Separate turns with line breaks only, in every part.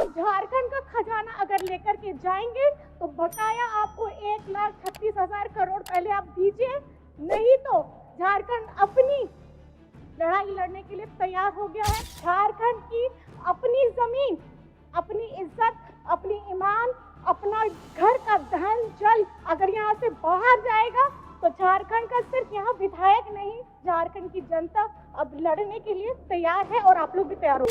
झारखंड का खजाना अगर लेकर के जाएंगे तो बकाया आपको 1,36,000 करोड़ पहले आप दीजिए, नहीं तो झारखंड अपनी लड़ाई लड़ने के लिए तैयार हो गया है। झारखंड की अपनी जमीन, अपनी इज्जत, अपनी ईमान, अपना घर का धन जल अगर यहाँ से बाहर जाएगा तो झारखंड का सिर्फ यहाँ विधायक नहीं, झारखंड की जनता अब लड़ने के लिए तैयार है और आप लोग भी तैयार हो।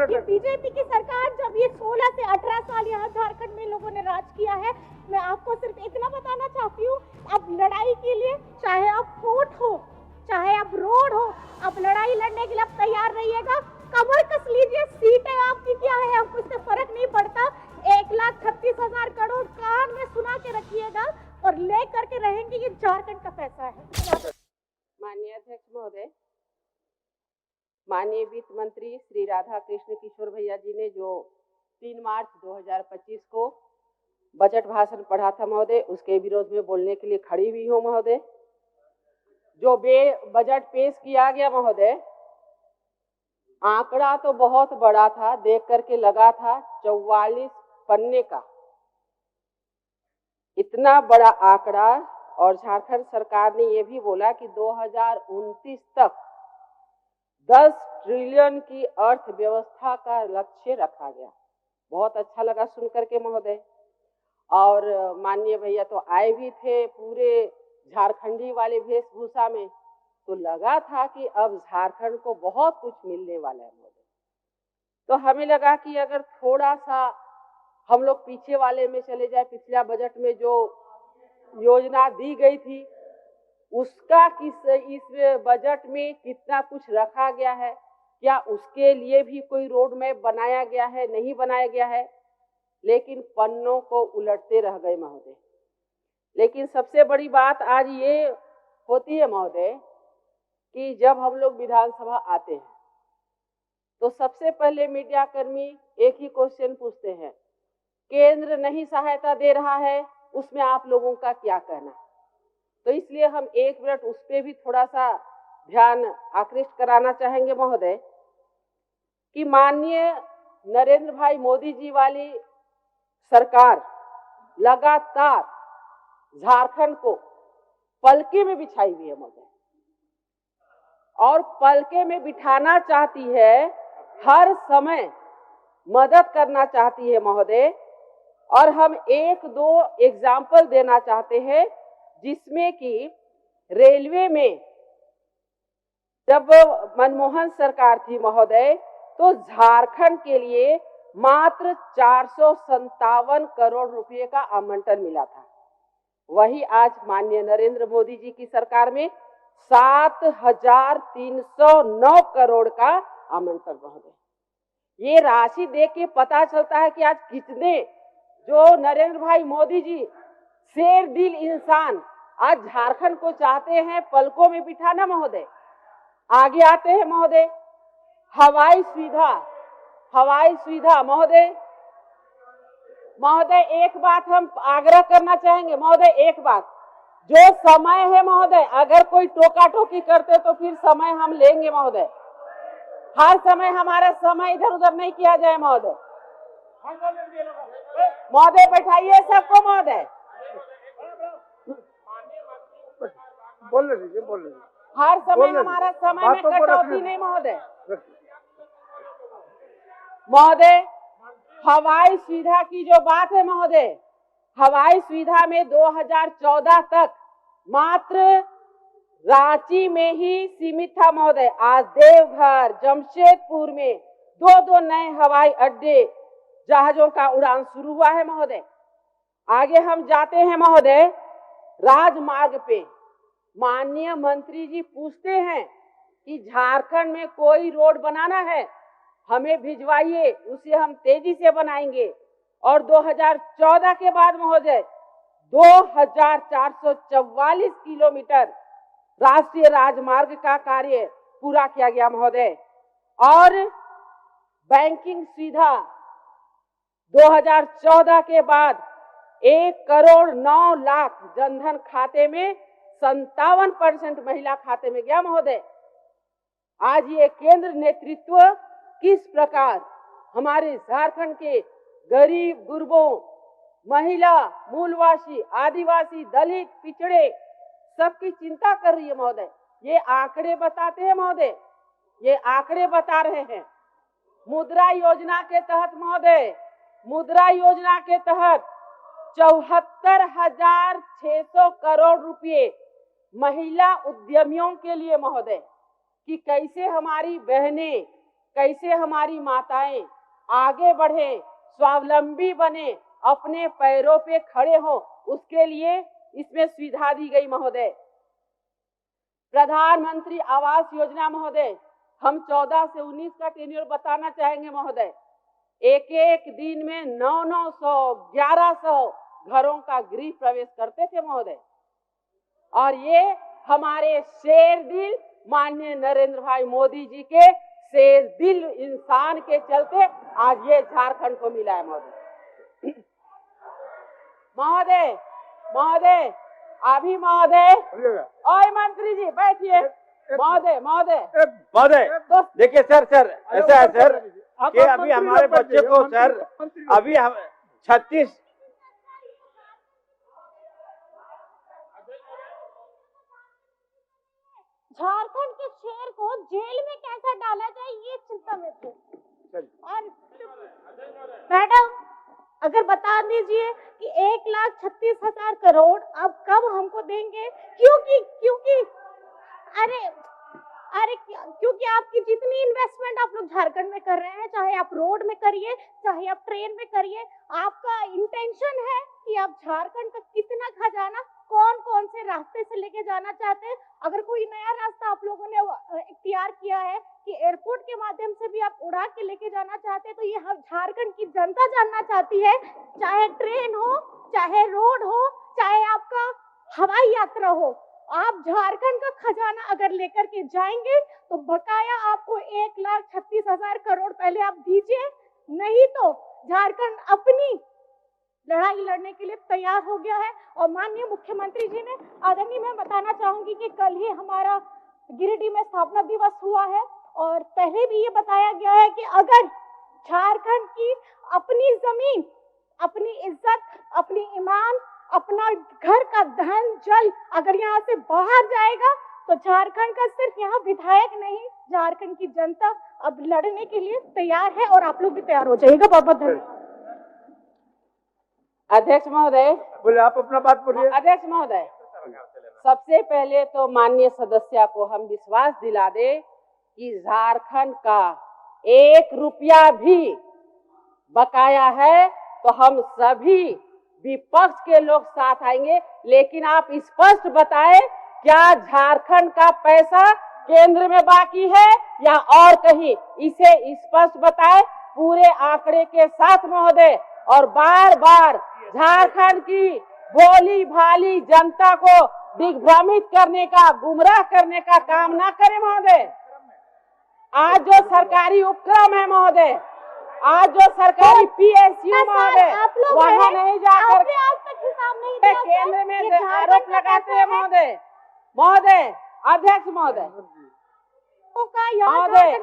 ये बीजेपी की सरकार जब ये 16 से 18 साल यहाँ झारखंड में लोगों ने राज किया है, मैं आपको सिर्फ इतना बताना चाहती हूँ, अब लड़ाई के लिए चाहे आप कोर्ट हो, चाहे अब रोड हो, अब लड़ाई लड़ने के लिए आप तैयार रहिएगा। कमर कस लीजिए, सीटें आपकी क्या है, हमको इससे फर्क नहीं पड़ता। 1,36,000 करोड़ कान में सुना के रखिएगा और ले करके रहेंगे, ये झारखंड का पैसा है।
माननीय अध्यक्ष महोदय, माननीय वित्त मंत्री श्री राधा कृष्ण किशोर भैया जी ने जो 3 मार्च 2025 को बजट भाषण पढ़ा था महोदय, उसके विरोध में बोलने के लिए खड़ी हुई हूँ महोदय। जो बजट पेश किया गया महोदय, आंकड़ा तो बहुत बड़ा था, देख करके लगा था 44 पन्ने का, इतना बड़ा आंकड़ा। और झारखंड सरकार ने ये भी बोला कि 2029 तक 10 ट्रिलियन की अर्थव्यवस्था का लक्ष्य रखा गया। बहुत अच्छा लगा सुन करके महोदय। और माननीय भैया तो आए भी थे पूरे झारखंडी वाले वेशभूषा में, तो लगा था कि अब झारखंड को बहुत कुछ मिलने वाला है महोदय। तो हमें लगा कि अगर थोड़ा सा हम लोग पीछे वाले में चले जाए, पिछला बजट में जो योजना दी गई थी उसका इस बजट में कितना कुछ रखा गया है, क्या उसके लिए भी कोई रोड मैप बनाया गया है, नहीं बनाया गया है, लेकिन पन्नों को उलटते रह गए महोदय। लेकिन सबसे बड़ी बात आज ये होती है महोदय कि जब हम लोग विधानसभा आते हैं तो सबसे पहले मीडिया कर्मी एक ही क्वेश्चन पूछते हैं, केंद्र नहीं सहायता दे रहा है, उसमें आप लोगों का क्या कहना है। तो इसलिए हम 1 मिनट उस पर भी थोड़ा सा ध्यान आकृष्ट कराना चाहेंगे महोदय कि माननीय नरेंद्र भाई मोदी जी वाली सरकार लगातार झारखंड को पलके में बिछाई हुई है महोदय, और पलके में बिठाना चाहती है, हर समय मदद करना चाहती है महोदय। और हम 1-2 एग्जाम्पल देना चाहते हैं, जिसमें कि रेलवे में जब मनमोहन सरकार थी महोदय, तो झारखंड के लिए मात्र 457 करोड़ रुपए का आवंटन मिला था। वही आज माननीय नरेंद्र मोदी जी की सरकार में 7,309 करोड़ का आवंटन महोदय। ये राशि देख के पता चलता है कि आज कितने जो नरेंद्र भाई मोदी जी शेर दिल इंसान आज झारखंड को चाहते हैं पलकों में बिठाना महोदय। आगे आते हैं महोदय, हवाई सुविधा महोदय एक बात हम आग्रह करना चाहेंगे महोदय, एक बात, जो समय है महोदय, अगर कोई टोका टोकी करते तो फिर समय हम लेंगे महोदय। हर समय हमारा समय इधर उधर नहीं किया जाए महोदय। महोदय बैठाइए सबको महोदय,
बोल रहे
हर समय हमारा समय में कटौती नहीं महोदय। महोदय हवाई सुविधा की जो बात है महोदय, हवाई सुविधा में 2014 तक मात्र रांची में ही सीमित था महोदय। आज देवघर, जमशेदपुर में 2-2 नए हवाई अड्डे, जहाजों का उड़ान शुरू हुआ है महोदय। आगे हम जाते हैं महोदय, राजमार्ग पे माननीय मंत्री जी पूछते हैं कि झारखंड में कोई रोड बनाना है, हमें भिजवाइए, उसे हम तेजी से बनाएंगे। और 2014 के बाद महोदय 2,444 किलोमीटर राष्ट्रीय राजमार्ग का कार्य पूरा किया गया महोदय। और बैंकिंग सुविधा 2014 के बाद 1,09,00,000 जनधन खाते में 57% महिला खाते में गया महोदय। आज ये केंद्र नेतृत्व किस प्रकार हमारे झारखंड के गरीब गुरबों, महिला, मूलवासी, आदिवासी, दलित, पिछड़े सबकी चिंता कर रही है महोदय। ये आंकड़े बताते हैं महोदय, ये आंकड़े बता रहे हैं। मुद्रा योजना के तहत महोदय, मुद्रा योजना के तहत 74,600 करोड़ रुपए महिला उद्यमियों के लिए महोदय, कि कैसे हमारी बहनें, कैसे हमारी माताएं आगे बढ़े, स्वावलंबी बने, अपने पैरों पे खड़े हो, उसके लिए इसमें सुविधा दी गई महोदय। प्रधानमंत्री आवास योजना महोदय, हम 14 से 19 का टेन्योर बताना चाहेंगे महोदय। एक एक दिन में 900, 1100 घरों का गृह प्रवेश करते थे महोदय। और ये हमारे शेर दिल माननीय नरेंद्र भाई मोदी जी के शेर दिल इंसान के चलते आज ये झारखंड को मिला है महोदय। महोदय महोदय अभी महोदय, ओए मंत्री जी बैठिए। महोदय महोदय
महोदय देखिए सर, ऐसा है सर कि अभी हमारे बच्चे को सर अभी हम 36
झारखंड के शेर को जेल में कैसा डाला जाए ये चिंता में थे। और मैडम अगर बता दीजिए कि 1,36,000 करोड़ अब कब हमको देंगे? क्योंकि क्योंकि आपकी जितनी इन्वेस्टमेंट आप लोग झारखंड में कर रहे हैं, चाहे आप रोड में करिए, चाहे आप ट्रेन में करिए, आपका इंटेंशन है कि आप झारखंड का कितना खजाना कौन कौन से रास्ते से लेके जाना चाहते हैं। अगर कोई नया रास्ता आप लोगों ने इख्तियार किया है कि एयरपोर्ट के माध्यम से भी आप उड़ा के लेके जाना चाहते हैं, तो ये हम झारखंड की जनता जानना चाहती है। चाहे ट्रेन हो, चाहे रोड हो, चाहे आपका हवाई यात्रा हो, आप झारखंड का खजाना अगर लेकर के जाएंगे तो बकाया आपको 1,36,000 करोड़ पहले आप दीजिए, नहीं तो झारखंड अपनी लड़ाई लड़ने के लिए तैयार हो गया है। और माननीय मुख्यमंत्री जी ने, आदरणीय मैं बताना चाहूंगी कि कल ही हमारा गिरिडीह में स्थापना दिवस हुआ है और पहले भी ये बताया गया है कि अगर झारखंड की अपनी जमीन, अपनी इज्जत, अपनी ईमान, अपना घर का धन जल अगर यहाँ से बाहर जाएगा तो झारखंड का सिर्फ यहाँ विधायक नहीं, झारखंड की जनता अब लड़ने के लिए तैयार है और आप लोग भी तैयार हो जाइएगा। बहुत बहुत धन्यवाद।
अध्यक्ष महोदय
बोले, आप अपना बात बोलिए।
अध्यक्ष महोदय, सबसे पहले तो माननीय सदस्य को हम विश्वास दिला दे कि झारखंड का 1 रुपया भी बकाया है तो हम सभी विपक्ष के लोग साथ आएंगे, लेकिन आप स्पष्ट बताएं क्या झारखंड का पैसा केंद्र में बाकी है या और कहीं, इसे स्पष्ट बताएं पूरे आंकड़े के साथ महोदय। और बार बार झारखंड की भोली भाली जनता को दिग्भ्रमित करने का, गुमराह करने का काम ना करें महोदय। आज जो सरकारी उपक्रम है महोदय, आज जो सरकारी PSU महोदय, वहाँ नहीं जाकर केंद्र में आरोप लगाते हैं महोदय। महोदय अध्यक्ष महोदय,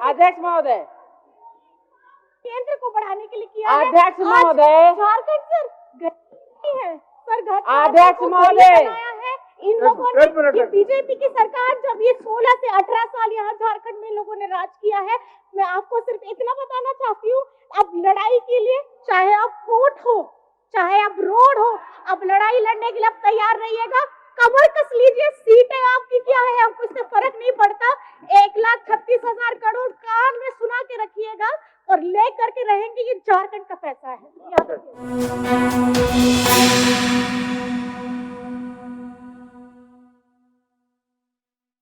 अध्यक्ष महोदय,
केंद्र को बढ़ाने के लिए किया है।
अध्यक्ष महोदय,
झारखंड सर है सर,
अध्यक्ष महोदय,
इन लोगों ने, बीजेपी की सरकार जब ये 16 से 18 साल यहाँ झारखंड में लोगों ने राज किया है, मैं आपको सिर्फ इतना बताना चाहती हूँ, अब लड़ाई के लिए चाहे आप कोर्ट हो, चाहे आप रोड हो, अब लड़ाई लड़ने के लिए आप तैयार रहिएगा। कमर कस लीजिए, सीटें आपकी क्या है हमको इससे फर्क नहीं पड़ता। 1,36,000 करोड़ कान में सुना के रखिएगा और ले करके रहेंगे, ये झारखंड का पैसा है, याद रखिएगा।